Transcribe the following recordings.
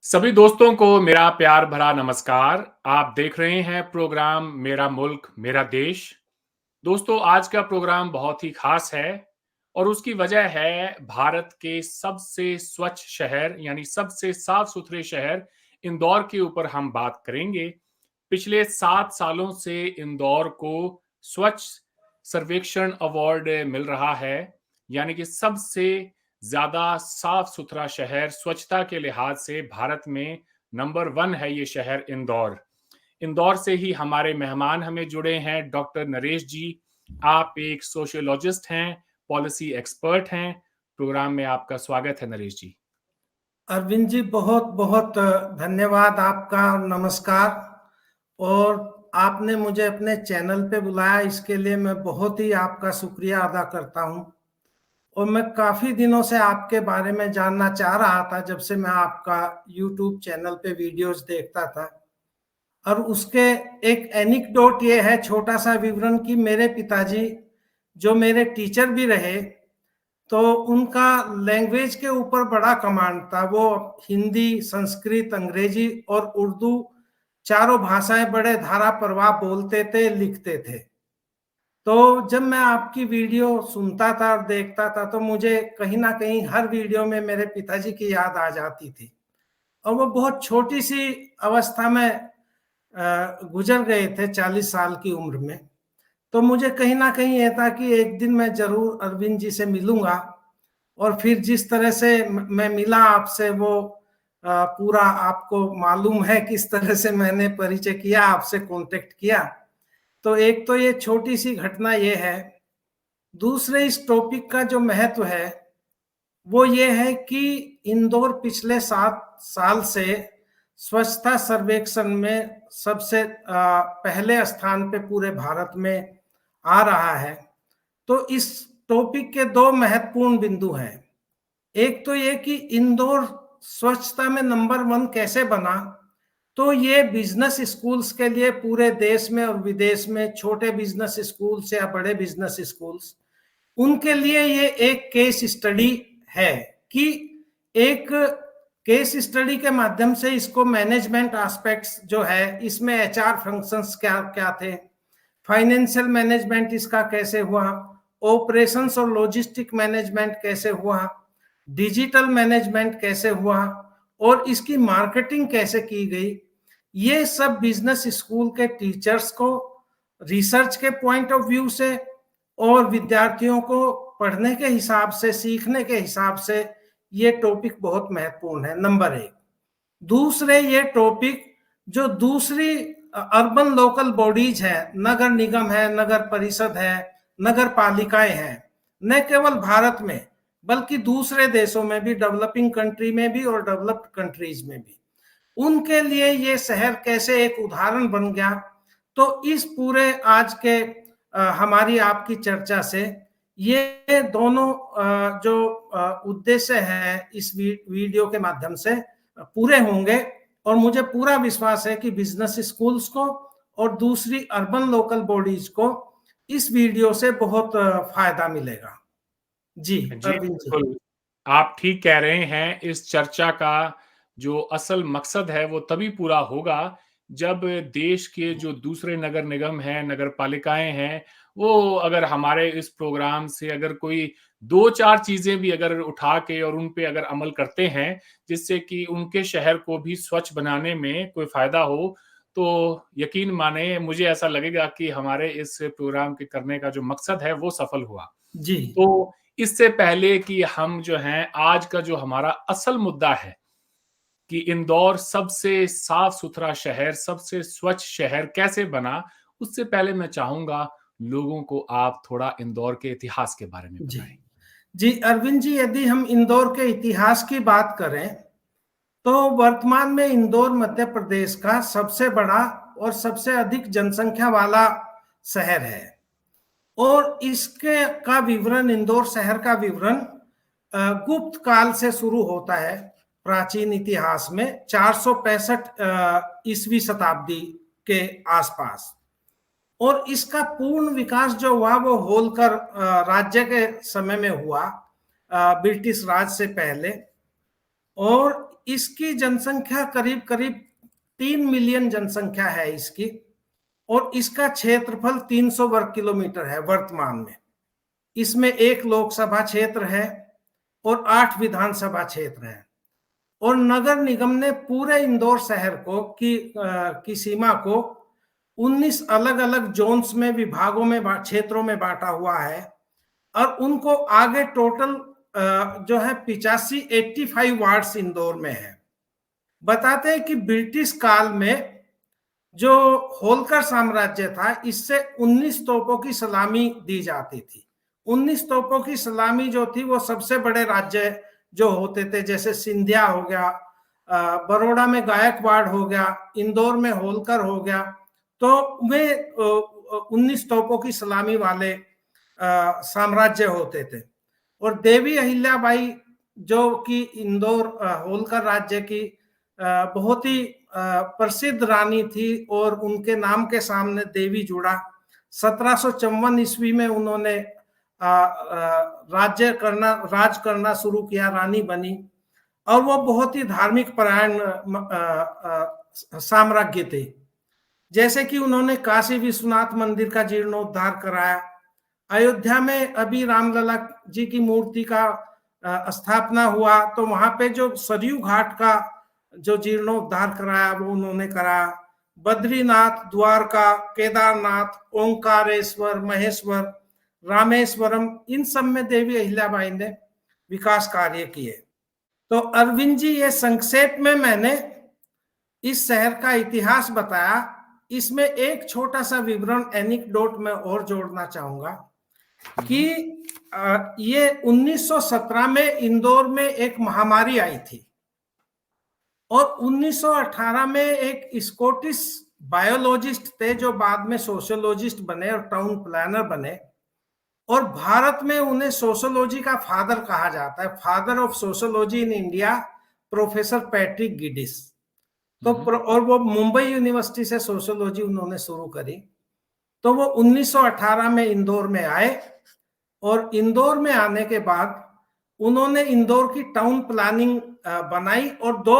सभी दोस्तों को मेरा प्यार भरा नमस्कार। आप देख रहे हैं प्रोग्राम मेरा मुल्क मेरा देश। दोस्तों, आज का प्रोग्राम बहुत ही खास है और उसकी वजह है भारत के सबसे स्वच्छ शहर यानी सबसे साफ सुथरे शहर इंदौर के ऊपर हम बात करेंगे। पिछले 7 सालों से इंदौर को स्वच्छ सर्वेक्षण अवार्ड मिल रहा है, यानी कि सबसे ज्यादा साफ सुथरा शहर स्वच्छता के लिहाज से भारत में नंबर 1 है ये शहर इंदौर। इंदौर से ही हमारे मेहमान हमें जुड़े हैं डॉक्टर नरेश जी। आप एक सोशियोलॉजिस्ट हैं, पॉलिसी एक्सपर्ट हैं। प्रोग्राम में आपका स्वागत है नरेश जी। अरविंद जी, बहुत बहुत धन्यवाद आपका। नमस्कार। और आपने मुझे अपने चैनल पे बुलाया, इसके लिए मैं बहुत ही आपका शुक्रिया अदा करता हूं। और मैं काफी दिनों से आपके बारे में जानना चाह रहा था, जब से मैं आपका यूट्यूब चैनल पे वीडियोस देखता था। और उसके एक एनिकडोट ये है, छोटा सा विवरण, कि मेरे पिताजी जो मेरे टीचर भी रहे, तो उनका लैंग्वेज के ऊपर बड़ा कमांड था। वो हिंदी, संस्कृत, अंग्रेजी और उर्दू चारों भाषाएं बड़े धारा प्रवाह बोलते थे, लिखते थे। तो जब मैं आपकी वीडियो सुनता था और देखता था, तो मुझे कहीं ना कहीं हर वीडियो में मेरे पिताजी की याद आ जाती थी। और वो बहुत छोटी सी अवस्था में गुजर गए थे, 40 साल की उम्र में। तो मुझे कहीं ना कहीं ये था कि एक दिन मैं जरूर अरविंद जी से मिलूंगा। और फिर जिस तरह से मैं मिला आपसे, वो पूरा आपको मालूम है किस तरह से मैंने परिचय किया, आपसे कांटेक्ट किया। तो एक तो ये छोटी सी घटना ये है। दूसरे, इस टॉपिक का जो महत्व है वो ये है कि इंदौर पिछले 7 साल से स्वच्छता सर्वेक्षण में सबसे पहले स्थान पे पूरे भारत में आ रहा है। तो इस टॉपिक के दो महत्वपूर्ण बिंदु हैं। एक तो ये कि इंदौर स्वच्छता में नंबर 1 कैसे बना। तो ये बिजनेस स्कूल्स के लिए पूरे देश में और विदेश में, छोटे बिजनेस स्कूल्स या बड़े बिजनेस स्कूल्स, उनके लिए ये एक केस स्टडी है कि एक केस स्टडी के माध्यम से इसको मैनेजमेंट एस्पेक्ट्स जो है, इसमें एचआर फंक्शंस क्या क्या थे, फाइनेंशियल मैनेजमेंट इसका कैसे हुआ, ऑपरेशंस और लॉजिस्टिक मैनेजमेंट कैसे हुआ, डिजिटल मैनेजमेंट कैसे हुआ, और इसकी मार्केटिंग कैसे की गई। ये सब बिजनेस स्कूल के टीचर्स को रिसर्च के पॉइंट ऑफ व्यू से और विद्यार्थियों को पढ़ने के हिसाब से, सीखने के हिसाब से, ये टॉपिक बहुत महत्वपूर्ण है, नंबर 1। दूसरे, ये टॉपिक जो दूसरी अर्बन लोकल बॉडीज है, नगर निगम है, नगर परिषद है, नगर पालिकाएं हैं, न केवल भारत में बल्कि दूसरे देशों में भी, डेवलपिंग कंट्री में भी और डेवलप्ड कंट्रीज में भी, उनके लिए ये शहर कैसे एक उदाहरण बन गया। तो इस पूरे आज के हमारी आपकी चर्चा से ये दोनों जो उद्देश्य है इस वीडियो के माध्यम से पूरे होंगे। और मुझे पूरा विश्वास है कि बिजनेस स्कूल्स को और दूसरी अर्बन लोकल बॉडीज को इस वीडियो से बहुत फायदा मिलेगा। जी जी, अरविंद जी। बिल्कुल। आप ठीक कह रहे हैं। इस चर्चा का जो असल मकसद है वो तभी पूरा होगा जब देश के जो दूसरे नगर निगम हैं, नगर पालिकाएं हैं, वो अगर हमारे इस प्रोग्राम से अगर कोई 2-4 चीजें भी अगर उठा के और उन पे अगर अमल करते हैं, जिससे कि उनके शहर को भी स्वच्छ बनाने में कोई फायदा हो, तो यकीन माने मुझे ऐसा लगेगा कि हमारे इस प्रोग्राम के करने का जो मकसद है वो सफल हुआ। जी तो इससे पहले कि हम जो हैं आज का जो हमारा असल मुद्दा है कि इंदौर सबसे साफ सुथरा शहर, सबसे स्वच्छ शहर कैसे बना, उससे पहले मैं चाहूंगा लोगों को आप थोड़ा इंदौर के इतिहास के बारे में जी बताएं। जी अरविंद जी, यदि हम इंदौर के इतिहास की बात करें, तो वर्तमान में इंदौर मध्य प्रदेश का सबसे बड़ा और सबसे अधिक जनसंख्या वाला शहर है। और इसके का विवरण, इंदौर शहर का विवरण गुप्त काल से शुरू होता है। प्राचीन इतिहास में 465 ईसवी शताब्दी के आसपास। और इसका पूर्ण विकास जो हुआ वो होलकर राज्य के समय में हुआ, ब्रिटिश राज से पहले। और इसकी जनसंख्या करीब करीब 3 मिलियन जनसंख्या है इसकी, और इसका क्षेत्रफल 300 वर्ग किलोमीटर है वर्तमान में। इसमें 1 लोकसभा क्षेत्र है और 8 विधानसभा क्षेत्र है। और नगर निगम ने पूरे इंदौर शहर को की सीमा को 19 अलग अलग जोन्स में, विभागों में, क्षेत्रों में बांटा हुआ है। और उनको आगे टोटल जो है 85 वार्ड्स इंदौर में है। बताते हैं कि ब्रिटिश काल में जो होलकर साम्राज्य था, इससे 19 तोपों की सलामी दी जाती थी। 19 तोपों की सलामी जो थी वो सबसे बड़े राज्य जो होते थे, जैसे सिंधिया हो गया, बड़ौदा में गायकवाड़ हो गया, इंदौर में होलकर हो गया, तो वे 19 तोपों की सलामी वाले साम्राज्य होते थे। और देवी अहिल्याबाई जो कि इंदौर होलकर राज्य की बहुत ही प्रसिद्ध रानी थी, और उनके नाम के सामने देवी जुड़ा। 1754 ईस्वी में उन्होंने राज करना शुरू किया, रानी बनी, और वो बहुत ही धार्मिक परायण साम्राज्य थे। जैसे कि उन्होंने काशी विश्वनाथ मंदिर का जीर्णोद्धार कराया, अयोध्या में अभी रामलला जी की मूर्ति का स्थापना हुआ, तो वहां पे जो सरयू घाट का जो जीर्णोद्धार कराया वो उन्होंने कराया। बद्रीनाथ, द्वारका, केदारनाथ, ओंकारेश्वर, महेश्वर, रामेश्वरम, इन सब में देवी अहिल्याबाई ने विकास कार्य किए। तो अरविंद जी, ये संक्षेप में मैंने इस शहर का इतिहास बताया। इसमें एक छोटा सा विवरण, एनेक्डोट में और जोड़ना चाहूंगा कि ये 1917 में इंदौर में एक महामारी आई थी, और 1918 में एक स्कॉटिश बायोलॉजिस्ट थे जो बाद में सोशियोलॉजिस्ट बने और टाउन प्लानर बने, और भारत में उन्हें सोशियोलॉजी का फादर कहा जाता है, father of sociology in India, professor Patrick Geddes. तो और वो मुंबई यूनिवर्सिटी से सोशियोलॉजी उन्होंने शुरू करी। तो वो 1918 में इंदौर में आए, और इंदौर में आने के बाद उन्होंने इंदौर की टाउन प्लानिंग बनाई और 2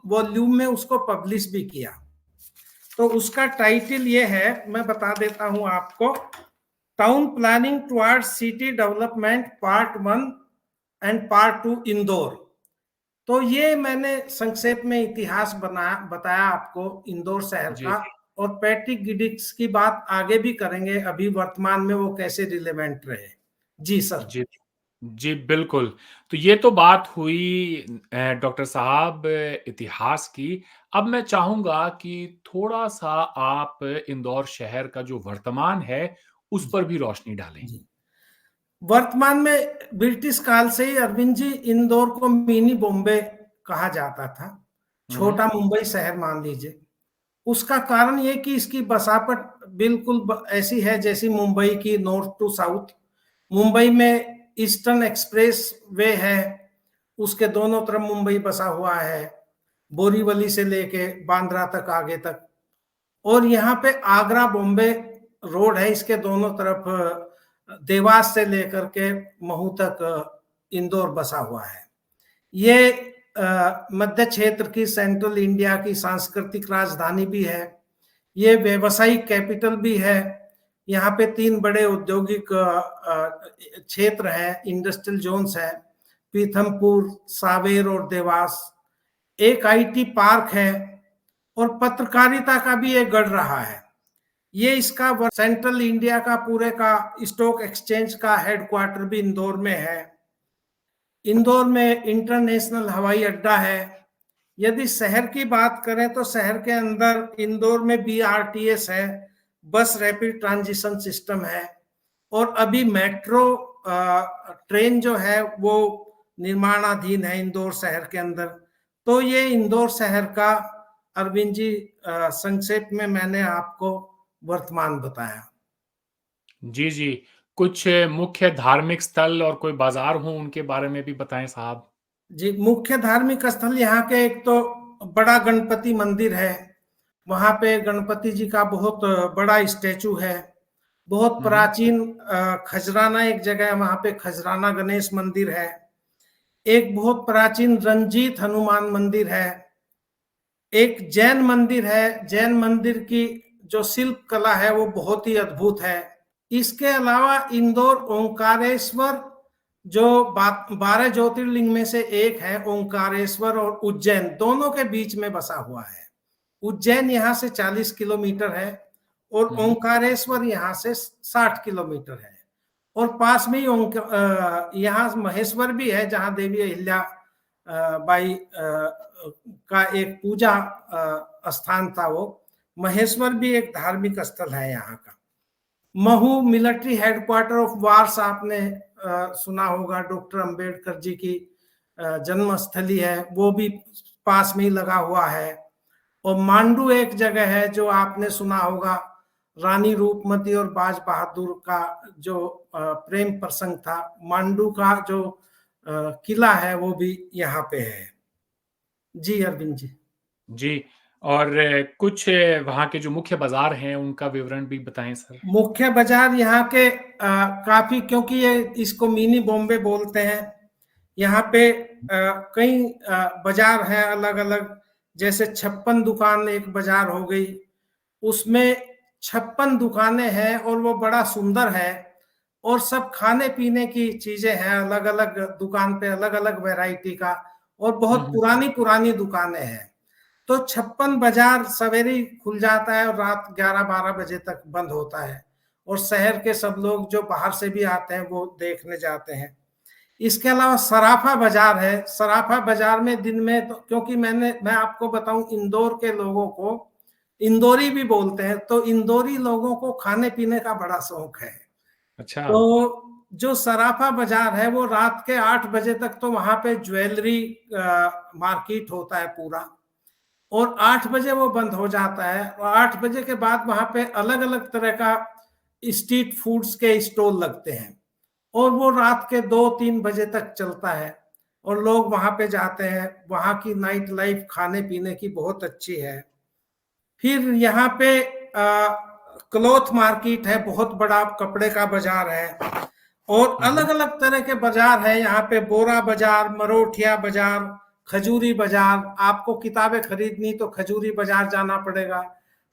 वॉल्यूम में उसको पब्लिश भी किया। तो उसका टाइटल ये है, मैं बता देता हूं आपको, town planning towards city development part 1 and part 2 Indore. तो ये मैंने संक्षेप में इतिहास बताया आपको इंदौर शहर का, और पैट्रिक गिडिस की बात आगे भी करेंगे, अभी वर्तमान में वो कैसे रिलेवेंट रहे। जी सर। जी बिल्कुल। तो ये तो बात हुई डॉक्टर साहब इतिहास की। अब मैं चाहूंगा कि थोड़ा सा आप इंदौर शहर का जो वर्तमान है उस पर भी रोशनी डालें। वर्तमान में ब्रिटिश काल से ही अरविंद जी इंदौर को मिनी बॉम्बे कहा जाता था, छोटा मुंबई शहर मान लीजिए। उसका कारण ये कि इसकी बसापट बिल्कुल ऐसी है जैसी मुंबई की, नॉर्थ टू साउथ। मुंबई में ईस्टर्न एक्सप्रेस वे है, उसके दोनों तरफ मुंबई बसा हुआ है, बोरीवली से लेके बांद्रा तक, आगे तक। और यहाँ पे आगरा बॉम्बे रोड है, इसके दोनों तरफ देवास से लेकर के महू तक इंदौर बसा हुआ है। ये मध्य क्षेत्र की, सेंट्रल इंडिया की सांस्कृतिक राजधानी भी है, ये व्यवसायिक कैपिटल भी है। यहाँ पे 3 बड़े औद्योगिक क्षेत्र हैं, इंडस्ट्रियल जोन्स है, पीथमपुर, सावेर और देवास। एक आईटी पार्क है, और पत्रकारिता का भी एक गढ़ रहा है। ये इसका सेंट्रल इंडिया का पूरे का स्टॉक एक्सचेंज का हेडक्वार्टर भी इंदौर में है। इंदौर में इंटरनेशनल हवाई अड्डा है। यदि शहर की बात करें तो शहर के अंदर इंदौर में BRTS है, बस रैपिड ट्रांजिशन सिस्टम है, और अभी मेट्रो ट्रेन जो है वो निर्माणाधीन है इंदौर शहर के अंदर। तो ये इंदौर शहर का अरविंद जी संक्षेप में मैंने आपको वर्तमान बताया। जी जी, कुछ मुख्य धार्मिक स्थल और कोई बाजार हो उनके बारे में भी बताएं साहब। जी, मुख्य धार्मिक स्थल यहाँ के एक तो बड़ा गणपति मंदिर है, वहां पे गणपति जी का बहुत बड़ा स्टैचू है। बहुत प्राचीन खजराना एक जगह है, वहां पे खजराना गणेश मंदिर है। एक बहुत प्राचीन रंजीत हनुमान मंदिर है, एक जैन मंदिर है। जैन मंदिर की जो शिल्प कला है वो बहुत ही अद्भुत है। इसके अलावा इंदौर ओंकारेश्वर, जो 12 ज्योतिर्लिंग में से एक है, ओंकारेश्वर, और उज्जैन दोनों के बीच में बसा हुआ है। उज्जैन यहाँ से 40 किलोमीटर है और ओंकारेश्वर यहाँ से 60 किलोमीटर है। और पास में ही यहाँ महेश्वर भी है, जहाँ देवी अहिल्या बाई का एक पूजा स्थान था। वो महेश्वर भी एक धार्मिक स्थल है यहाँ का। Mhow military headquarter of wars आपने सुना होगा, डॉक्टर अंबेडकर जी की जन्म स्थली है, वो भी पास में ही लगा हुआ है। और मांडू एक जगह है जो आपने सुना होगा, रानी रूपमती और बाज बहादुर का जो प्रेम प्रसंग था। मांडू का जो किला है वो भी यहाँ पे है। जी अरविंद जी। जी, और कुछ वहाँ के जो मुख्य बाजार हैं उनका विवरण भी बताएं सर। मुख्य बाजार यहाँ के काफी, क्योंकि ये इसको मिनी बॉम्बे बोलते हैं, यहाँ पे कई बाजार हैं अलग अलग। जैसे 56 दुकान एक बाजार हो गई, उसमें 56 दुकानें हैं और वो बड़ा सुंदर है। और सब खाने पीने की चीजें हैं, अलग अलग दुकान पे अलग अलग वैरायटी का, और बहुत पुरानी पुरानी दुकानें हैं। तो 56 बाजार सवेरे ही खुल जाता है और रात 11-12 बजे तक बंद होता है। और शहर के सब लोग जो बाहर से भी आते हैं वो देखने जाते हैं। इसके अलावा सराफा बाजार है। सराफा बाजार में दिन में तो, क्योंकि मैं आपको बताऊं, इंदौर के लोगों को इंदौरी भी बोलते हैं, तो इंदौरी लोगों को खाने पीने का बड़ा शौक है। अच्छा। तो जो सराफा बाजार है वो रात के 8 बजे तक तो वहां पे ज्वेलरी मार्केट होता है पूरा, और 8 बजे वो बंद हो जाता है। और 8 बजे के बाद वहां पे अलग अलग तरह का स्ट्रीट फूड्स के स्टॉल लगते हैं, और वो रात के 2-3 बजे तक चलता है। और लोग वहां पे जाते हैं, वहां की नाइट लाइफ खाने पीने की बहुत अच्छी है। फिर यहाँ पे क्लॉथ मार्केट है, बहुत बड़ा कपड़े का बाजार है। और अलग अलग तरह के बाजार है यहाँ पे, बोरा बाजार, मरोठिया बाजार, खजूरी बाजार। आपको किताबें खरीदनी तो खजूरी बाजार जाना पड़ेगा,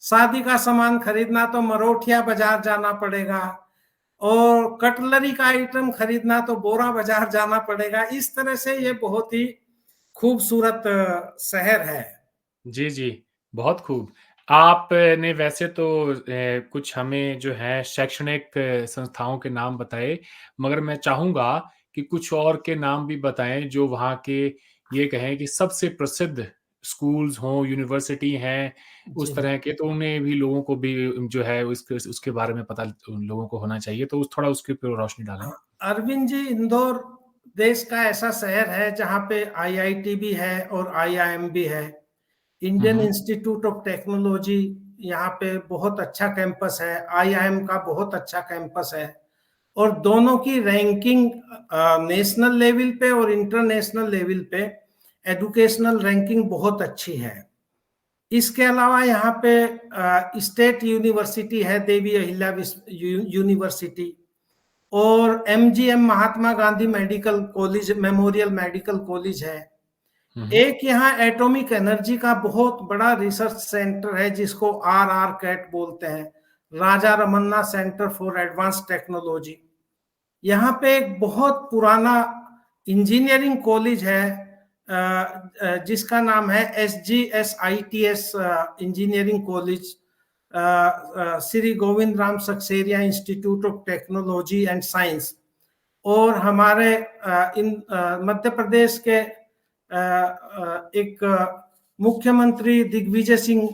शादी का सामान खरीदना तो मरोठिया बाजार जाना पड़ेगा, और कटलरी का आइटम खरीदना तो बोरा बाजार जाना पड़ेगा। इस तरह से ये बहुत ही खूबसूरत शहर है। जी, जी, बहुत खूब। आपने वैसे तो कुछ हमें जो है शैक्षणिक संस्थाओं के नाम बताए, मगर मैं चाहूँगा कि कुछ और के नाम भी बताएँ जो वहाँ के ये कहें कि सबसे प्रसिद्ध स्कूल्स हों, यूनिवर्सिटी हैं, उस जी तरह के, तो उन्हें भी लोगों को भी जो है उसके बारे में पता उन लोगों को होना चाहिए, तो उस थोड़ा उसके ऊपर रोशनी डालें। अरविंद जी, इंदौर देश का ऐसा शहर है जहाँ पे आईआईटी भी है और आईआईएम भी है। हुँ, इंडियन हुँ। इंस्टीट्यूट ऑफ टेक्नोलॉजी यहाँ पे बहुत अच्छा कैंपस है, आईआईएम का बहुत अच्छा कैंपस है। और दोनों की रैंकिंग नेशनल लेवल पे और इंटरनेशनल लेवल पे एजुकेशनल रैंकिंग बहुत अच्छी है। इसके अलावा यहाँ पे स्टेट यूनिवर्सिटी है, देवी अहिल्या यूनिवर्सिटी, और MGM Mahatma Gandhi medical college, memorial medical college है। हुँ, हुँ। एक यहाँ एटॉमिक एनर्जी का बहुत बड़ा रिसर्च सेंटर है जिसको आर कैट बोलते हैं, Raja Ramanna centre for advance technology. यहाँ पे एक बहुत पुराना इंजीनियरिंग कॉलेज है जिसका नाम है SGSITS engineering college, Shri Govind Ram Saksaria institute of technology and science. और हमारे इन मध्य प्रदेश के एक मुख्यमंत्री दिग्विजय सिंह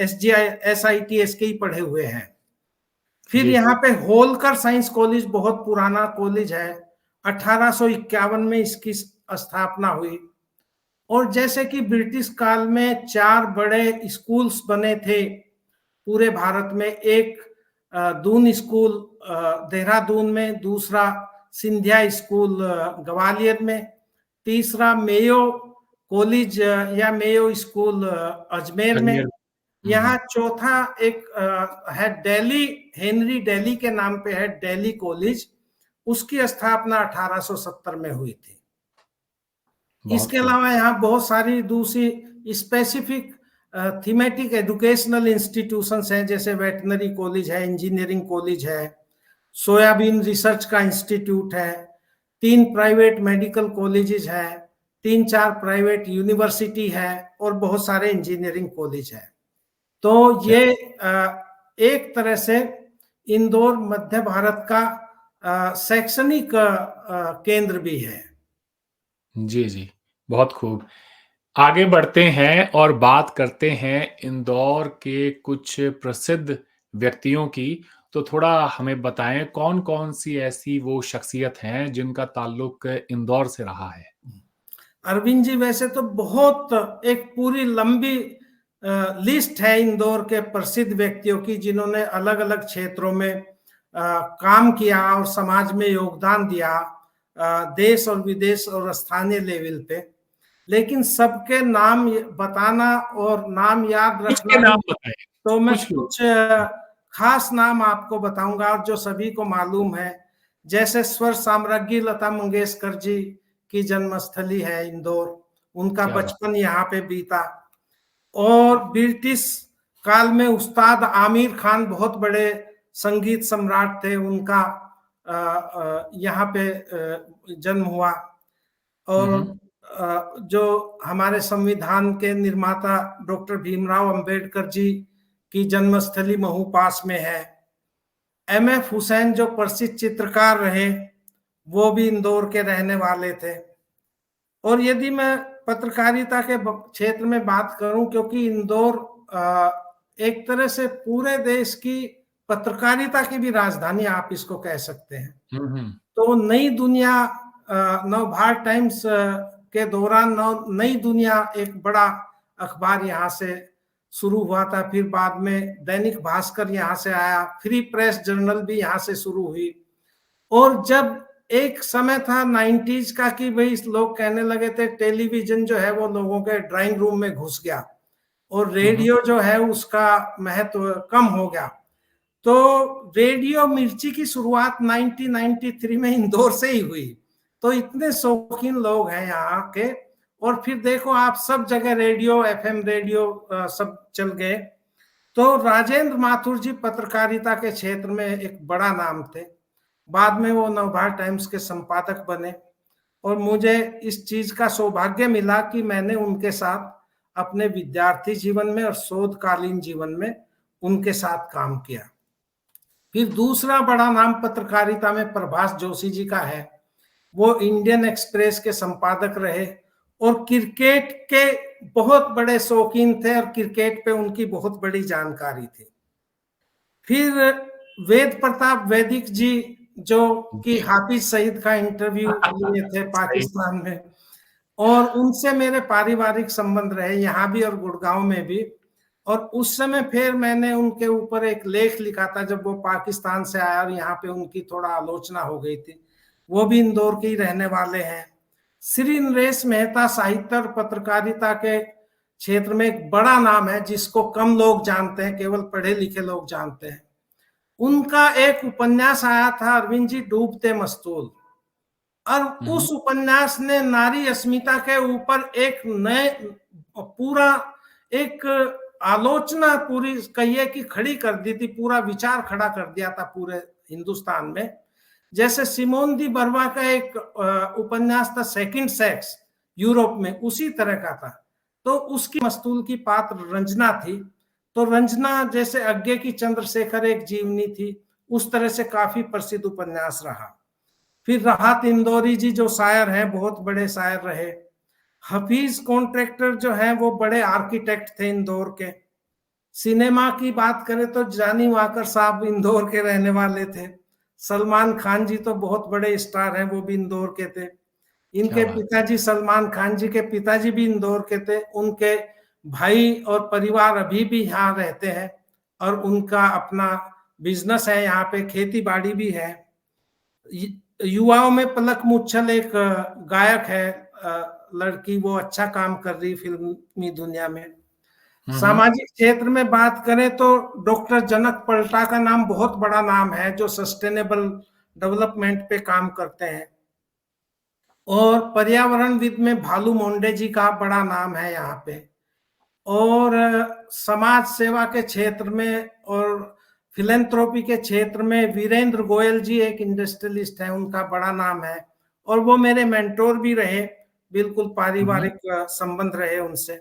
SGSITS के ही पढ़े हुए हैं। फिर जी। यहाँ पे होलकर साइंस कॉलेज बहुत पुराना कॉलेज है, 1851 में इसकी स्थापना हुई। और जैसे कि ब्रिटिश काल में 4 बड़े स्कूल्स बने थे पूरे भारत में, एक दून स्कूल देहरादून में, दूसरा सिंधिया स्कूल ग्वालियर में, तीसरा मेयो कॉलेज या मेयो स्कूल अजमेर में, अजमेर। हुँ, यहाँ हुँ। चौथा एक है दिल्ली, हेनरी दिल्ली के नाम पे है दिल्ली कॉलेज, उसकी स्थापना 1870 में हुई थी। बहुत इसके खूब। अलावा यहाँ बहुत सारी दूसरी स्पेसिफिक थीमेटिक एजुकेशनल इंस्टीट्यूशंस हैं, जैसे वेटनरी कॉलेज है, इंजीनियरिंग कॉलेज है, सोयाबीन रिसर्च का इंस्टीट्यूट है, 3 प्राइवेट मेडिकल कॉलेजेस है, 3-4 प्राइवेट यूनिवर्सिटी है और बहुत सारे इंजीनियरिंग कॉलेज है। तो ये एक तरह से इंदौर मध्य भारत का शैक्षणिक केंद्र भी है। जी, जी, बहुत खूब। आगे बढ़ते हैं और बात करते हैं इंदौर के कुछ प्रसिद्ध व्यक्तियों की। तो थोड़ा हमें बताएँ कौन-कौन सी ऐसी वो शख्सियत हैं जिनका ताल्लुक इंदौर से रहा है? अरविंद जी, वैसे तो बहुत एक पूरी लंबी लिस्ट है इंदौर के प्रसिद्ध व्यक्तियों की, जिन्होंने अलग अलग क्षेत्रों में काम किया और समाज में योगदान दिया, देश और विदेश और स्थानीय लेवल पे। लेकिन सबके नाम बताना और नाम याद कुछ के रखना भी, नाम बताएँ, तो मैं कुछ के। कुछ खास नाम आपको बताऊंगा और जो सभी को मालूम है। जैसे स्वर साम्राज्ञी लता मंगेशकर जी की जन्मस्थली है इंदौर, उनका क्या बात! बचपन यहाँ पे बीता। और ब्रिटिश काल में उस्ताद आमिर खान बहुत बड़े संगीत सम्राट थे, उनका यहाँ पे जन्म हुआ। हुँ, और हुँ। जो हमारे संविधान के निर्माता डॉक्टर भीमराव अंबेडकर जी की जन्मस्थली महू पास में है। एम.एफ. हुसैन जो प्रसिद्ध चित्रकार रहे, वो भी इंदौर के रहने वाले थे। और यदि मैं पत्रकारिता के क्षेत्र में बात करूं, क्योंकि इंदौर एक तरह से पूरे देश की पत्रकारिता की भी राजधानी आप इसको कह सकते हैं। हुँ, हुँ। तो नई दुनिया, नवभारत टाइम्स के दौरान नई दुनिया एक बड़ा अखबार यहाँ से शुरू हुआ था। फिर बाद में दैनिक भास्कर यहाँ से आया, फ्री प्रेस जर्नल भी यहाँ से शुरू हुई। और जब एक समय था 90s का कि भाई लोग कहने लगे थे टेलीविजन जो है वो लोगों के ड्राइंग रूम में घुस गया और हुँ, हुँ। रेडियो जो है उसका महत्व कम हो गया। तो रेडियो मिर्ची की शुरुआत 1993 में इंदौर से ही हुई। तो इतने शौकीन लोग हैं यहाँ के। और फिर देखो आप, सब जगह रेडियो, एफएम रेडियो सब चल गए। तो राजेंद्र माथुर जी पत्रकारिता के क्षेत्र में एक बड़ा नाम थे। बाद में वो नवभारत टाइम्स के संपादक बने और मुझे इस चीज का सौभाग्य मिला कि मैंने उनके साथ अपने विद्यार्थी जीवन में और शोधकालीन जीवन में उनके साथ काम किया। फिर दूसरा बड़ा नाम पत्रकारिता में प्रभाष जोशी जी का है। वो इंडियन एक्सप्रेस के संपादक रहे और क्रिकेट के बहुत बड़े शौकीन थे और क्रिकेट पे उनकी बहुत बड़ी जानकारी थी। फिर वेद प्रताप वैदिक जी, जो कि जी। हाफिज सईद का इंटरव्यू लिए थे सही। पाकिस्तान में, और उनसे मेरे पारिवारिक संबंध रहे यहाँ भी और गुड़गांव में भी। और उस समय फिर मैंने उनके ऊपर एक लेख लिखा था जब वो पाकिस्तान से आया और यहाँ पे उनकी थोड़ा आलोचना हो गई थी। वो भी इंदौर के ही रहने वाले हैं। श्री नरेश मेहता साहित्य और पत्रकारिता के क्षेत्र में एक बड़ा नाम है, जिसको कम लोग जानते हैं, केवल पढ़े लिखे लोग जानते हैं। उनका एक उपन्यास आया था अरविंद जी, डूबते मस्तूल। और हुँ, हुँ। उस उपन्यास ने नारी अस्मिता के ऊपर एक नए पूरा एक आलोचना पूरी कहिए कि खड़ी कर दी थी, पूरा विचार खड़ा कर दिया था पूरे हिंदुस्तान में। जैसे सिमोन दी बर्वा का एक उपन्यास था सेकंड सेक्स, यूरोप में उसी तरह का था। तो उसकी मस्तूल की पात्र रंजना थी। तो रंजना जैसे अज्ञे की चंद्रशेखर एक जीवनी थी, उस तरह से काफी प्रसिद्ध उपन्यास रहा। फिर राहत इंदौरी जी जो शायर हैं, बहुत बड़े शायर रहे। हफीज कॉन्ट्रैक्टर जो हैं वो बड़े आर्किटेक्ट थे इंदौर के। सिनेमा की बात करें तो जानी वाकर साहब इंदौर के रहने वाले थे। सलमान खान जी तो बहुत बड़े स्टार हैं, वो भी इंदौर के थे। क्या इनके बात! पिताजी, सलमान खान जी के पिताजी भी इंदौर के थे। उनके भाई और परिवार अभी भी यहाँ रहते हैं और उनका अपना बिजनेस है, यहाँ पे खेती बाड़ी भी है। युवाओं में पलक मुच्छल एक गायक है, लड़की, वो अच्छा काम कर रही फिल्मी दुनिया में। हुँ, हुँ। सामाजिक क्षेत्र में बात करें तो डॉक्टर जनक पलटा का नाम बहुत बड़ा नाम है, जो सस्टेनेबल डेवलपमेंट पे काम करते हैं। और पर्यावरणविद में भालू मोंडे जी का बड़ा नाम है यहाँ पे। और समाज सेवा के क्षेत्र में और फिलेंथ्रोपी के क्षेत्र में वीरेंद्र गोयल जी एक इंडस्ट्रियलिस्ट है, उनका बड़ा नाम है, और वो मेरे मेंटोर भी रहे, बिल्कुल पारिवारिक संबंध रहे उनसे।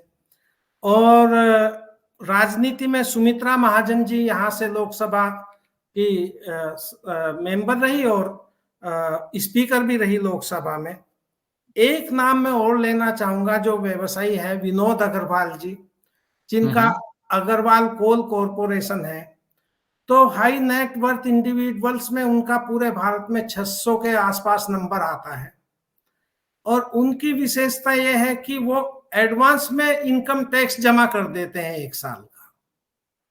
और राजनीति में सुमित्रा महाजन जी यहाँ से लोकसभा की मेंबर रही और स्पीकर भी रही लोकसभा में। एक नाम मैं और लेना चाहूंगा, जो व्यवसायी है विनोद अग्रवाल जी, जिनका अग्रवाल कोल कॉरपोरेशन है। तो हाई नेट वर्थ इंडिविजुअल्स में उनका पूरे भारत में 600 के आसपास नंबर आता है। और उनकी विशेषता यह है कि वो एडवांस में इनकम टैक्स जमा कर देते हैं 1 साल का,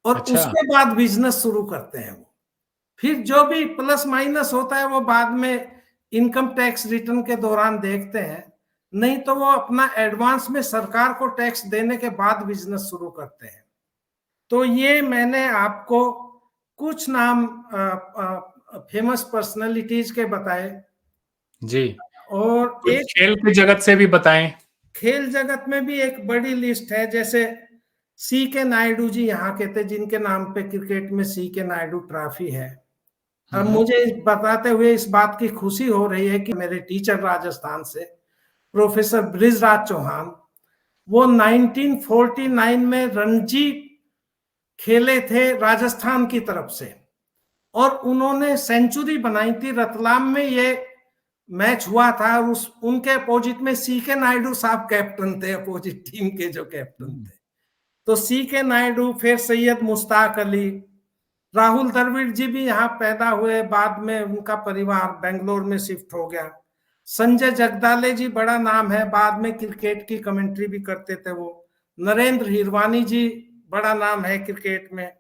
और उसके बाद बिजनेस शुरू करते हैं। वो फिर जो भी प्लस माइनस होता है वो बाद में इनकम टैक्स रिटर्न के दौरान देखते हैं, नहीं तो वो अपना एडवांस में सरकार को टैक्स देने के बाद बिजनेस शुरू करते हैं। तो ये मैंने आपको कुछ नाम फेमस पर्सनालिटीज के बताए जी। और एक खेल की जगत से भी बताएं। खेल जगत में भी एक बड़ी लिस्ट है, जैसे सी के नायडू जी यहाँ के थे, जिनके नाम पे क्रिकेट में सी के नायडू ट्रॉफी है। अब मुझे बताते हुए इस बात की खुशी हो रही है कि मेरे टीचर राजस्थान से प्रोफेसर ब्रिजराज चौहान, वो 1949 में रणजी खेले थे राजस्थान की तरफ से, और उन्होंने सेंचुरी बनाई थी। रतलाम में ये मैच हुआ था, और उनके अपोजिट में सी के नायडू साहब कैप्टन थे, अपोजिट टीम के जो कैप्टन थे। तो सी के नायडू, फिर सैयद मुश्ताक अली, राहुल द्रविड़ जी भी यहाँ पैदा हुए, बाद में उनका परिवार बेंगलोर में शिफ्ट हो गया। संजय जगदाले जी बड़ा नाम है, बाद में क्रिकेट की कमेंट्री भी करते थे वो। नरेंद्र हिरवानी जी बड़ा नाम है क्रिकेट में।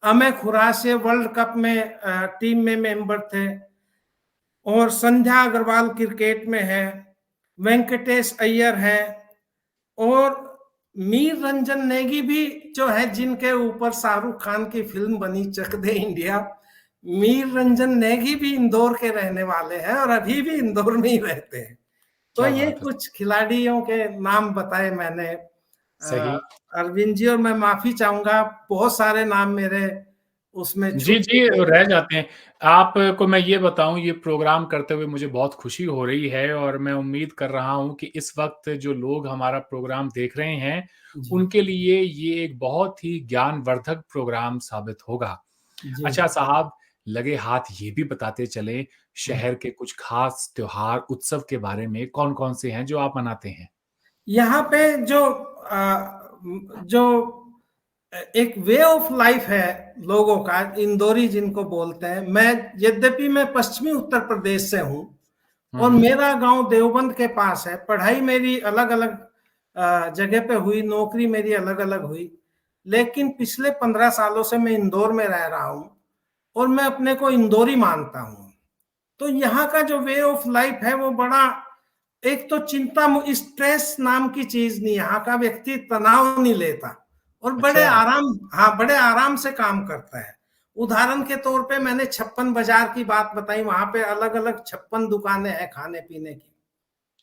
अमय खुरासे वर्ल्ड कप में टीम में मेंबर थे। और संध्या अग्रवाल क्रिकेट में है, वेंकटेश अय्यर है, और मीर रंजन नेगी भी जो है, जिनके ऊपर शाहरुख खान की फिल्म बनी चक दे इंडिया। मीर रंजन नेगी भी इंदौर के रहने वाले हैं और अभी भी इंदौर में ही रहते हैं। तो ये कुछ खिलाड़ियों के नाम बताए मैंने। अरविंद जी, और मैं माफी चाहूंगा, बहुत सारे नाम मेरे उसमें जी रह जाते हैं। आपको मैं ये बताऊं, ये प्रोग्राम करते हुए मुझे बहुत खुशी हो रही है, और मैं उम्मीद कर रहा हूं कि इस वक्त जो लोग हमारा प्रोग्राम देख रहे हैं, उनके लिए ये एक बहुत ही ज्ञानवर्धक प्रोग्राम साबित होगा। अच्छा साहब, लगे हाथ ये भी बताते चले, शहर के कुछ खास त्योहार उत्सव के बारे में कौन-कौन से हैं जो आप मनाते हैं? यहाँ पे जो एक वे ऑफ लाइफ है लोगों का, इंदौरी जिनको बोलते हैं। यद्यपि मैं पश्चिमी उत्तर प्रदेश से हूँ, और मेरा गांव देवबंद के पास है। पढ़ाई मेरी अलग अलग जगह पे हुई, नौकरी मेरी अलग अलग हुई, लेकिन पिछले 15 सालों से मैं इंदौर में रह रहा हूँ, और मैं अपने को इंदौरी मानता हूँ। तो यहाँ का जो वे ऑफ लाइफ है वो बड़ा, एक तो चिंता, स्ट्रेस नाम की चीज नहीं, यहाँ का व्यक्ति तनाव नहीं लेता, और बड़े आराम से काम करता है। उदाहरण के तौर पे मैंने 56 बाजार की बात बताई, वहां पे अलग अलग 56 दुकानें हैं खाने पीने की।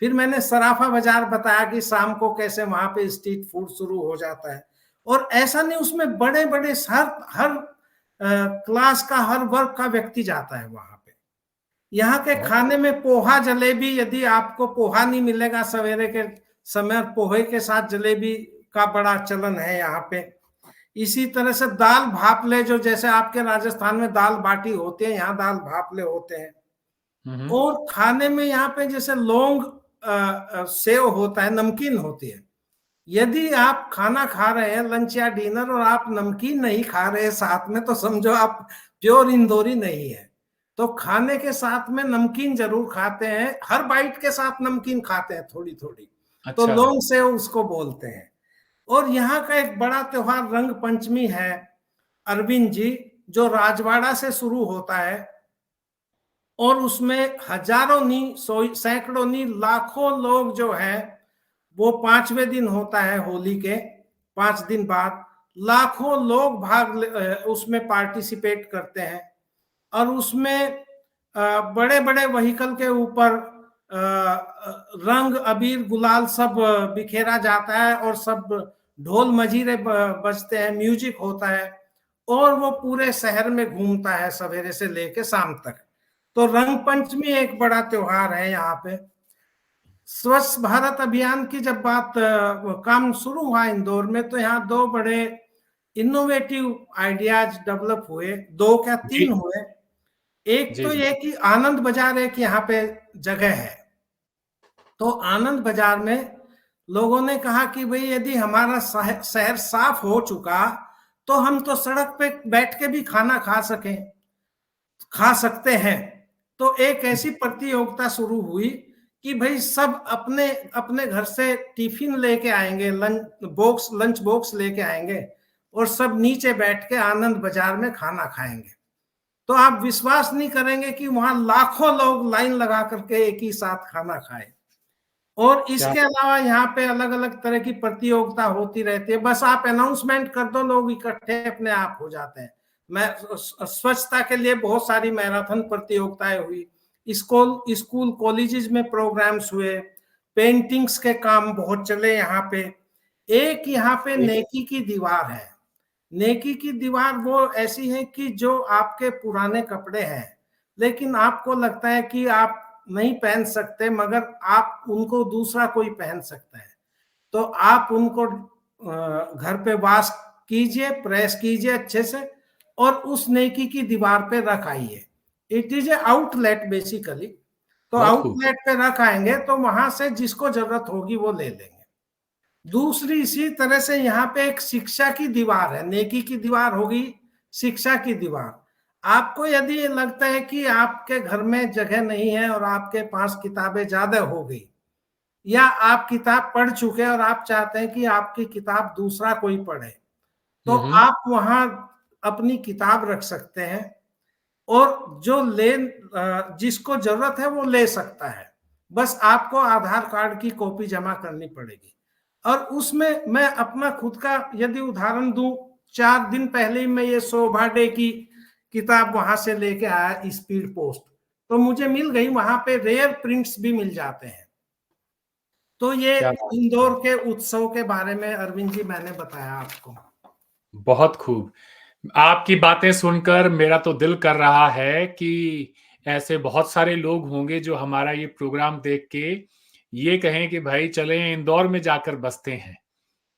फिर मैंने सराफा बाजार बताया कि शाम को कैसे वहां पे स्ट्रीट फूड शुरू हो जाता है। और ऐसा नहीं, उसमें बड़े बड़े हर क्लास का, हर वर्ग का व्यक्ति जाता है वहां पे। यहाँ के खाने में पोहा जलेबी, यदि आपको पोहा नहीं मिलेगा सवेरे के समय, पोहे के साथ जलेबी का बड़ा चलन है यहाँ पे। इसी तरह से दाल भापले, जो जैसे आपके राजस्थान में दाल बाटी होती है, यहाँ दाल भापले होते हैं। और खाने में यहाँ पे जैसे लौंग सेव होता है, नमकीन होती है। यदि आप खाना खा रहे हैं लंच या डिनर, और आप नमकीन नहीं खा रहे हैं साथ में, तो समझो आप प्योर इंदौरी नहीं है। तो खाने के साथ में नमकीन जरूर खाते हैं, हर बाइट के साथ नमकीन खाते हैं थोड़ी थोड़ी। तो लौंग सेव उसको बोलते हैं। और यहाँ का एक बड़ा त्योहार रंग पंचमी है अरविंद जी, जो राजवाड़ा से शुरू होता है, और उसमें हजारों नहीं, सैकड़ों नहीं, लाखों लोग जो है, वो 5वें दिन होता है होली के 5 दिन बाद, लाखों लोग उसमें पार्टिसिपेट करते हैं। और उसमें बड़े बड़े व्हीकल के ऊपर रंग अबीर गुलाल सब बिखेरा जाता है और सब ढोल मजीरे बजते हैं, म्यूजिक होता है और वो पूरे शहर में घूमता है सवेरे से लेके शाम तक। तो रंग पंचमी एक बड़ा त्योहार है यहाँ पे। स्वच्छ भारत अभियान की जब बात काम शुरू हुआ इंदौर में, तो यहाँ दो बड़े इनोवेटिव आइडियाज डेवलप हुए, दो क्या जी, तीन हुए। एक जी, तो जी। ये कि आनंद बाजार एक यहाँ पे जगह है। तो आनंद बाजार में लोगों ने कहा कि भाई यदि हमारा शहर साफ हो चुका तो हम तो सड़क पे बैठ के भी खाना खा सकते हैं। तो एक ऐसी प्रतियोगिता शुरू हुई कि भाई सब अपने अपने घर से टिफिन लेके आएंगे, लंच बॉक्स लेके आएंगे और सब नीचे बैठ के आनंद बाजार में खाना खाएंगे। तो आप विश्वास नहीं करेंगे कि वहां लाखों लोग लाइन लगा करके एक ही साथ खाना खाए। और क्या इसके अलावा यहाँ पे अलग अलग तरह की प्रतियोगिता होती रहती है। बस आप अनाउंसमेंट कर दो, लोग इकट्ठे अपने आप हो जाते हैं। मैं स्वच्छता के लिए बहुत सारी मैराथन प्रतियोगिताएं हुई, स्कूल स्कूल कॉलेजेस में प्रोग्राम्स हुए, पेंटिंग्स के काम बहुत चले यहाँ पे। एक यहाँ पे जी, नेकी की दीवार है। नेकी की दीवार वो ऐसी है कि जो आपके पुराने कपड़े हैं लेकिन आपको लगता है कि आप नहीं पहन सकते, मगर आप उनको दूसरा कोई पहन सकता है, तो आप उनको घर पे वॉश कीजिए, प्रेस कीजिए अच्छे से और उस नेकी की दीवार पे रख आइए। It is a outlet basically. तो बहुत खूब। आउटलेट पे रख आएंगे तो वहां से जिसको जरूरत होगी वो ले लेंगे। दूसरी इसी तरह से यहाँ पे एक शिक्षा की दीवार है। नेकी की दीवार होगी, शिक्षा की दीवार। आपको यदि लगता है कि आपके घर में जगह नहीं है और आपके पास किताबें ज्यादा हो गई, या आप किताब पढ़ चुके हैं और आप चाहते हैं कि आपकी किताब दूसरा कोई पढ़े, तो हम्म। आप वहां अपनी किताब रख सकते हैं और जिसको जरूरत है वो ले सकता है। बस आपको आधार कार्ड की कॉपी जमा करनी पड़ेगी। और उसमें मैं अपना खुद का यदि उदाहरण दूं, 4 दिन पहले ही मैं ये शोभा डे की किताब वहां से लेके आया, स्पीड पोस्ट, तो मुझे मिल गई। वहां पे रेयर प्रिंट्स भी मिल जाते हैं। तो ये क्या बात। इंदौर के उत्सव के बारे में अरविंद जी मैंने बताया आपको। बहुत खूब। आपकी बातें सुनकर मेरा तो दिल कर रहा है कि ऐसे बहुत सारे लोग होंगे जो हमारा ये प्रोग्राम देख के ये कहें कि भाई चलें इंदौर में जाकर बसते हैं।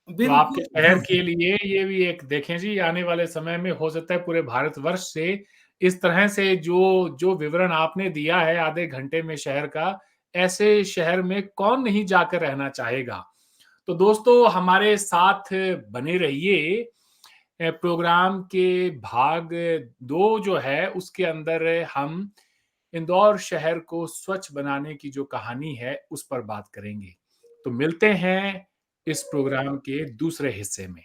तो आपके बिल्कुल। शहर के लिए ये भी एक देखें जी, आने वाले समय में हो सकता है पूरे भारतवर्ष से इस तरह से जो जो विवरण आपने दिया है आधे घंटे में शहर का, ऐसे शहर में कौन नहीं जाकर रहना चाहेगा। तो दोस्तों हमारे साथ बने रहिए। प्रोग्राम के भाग 2 जो है उसके अंदर हम इंदौर शहर को स्वच्छ बनाने की जो कहानी है उस पर बात करेंगे। तो मिलते हैं इस प्रोग्राम के दूसरे हिस्से में।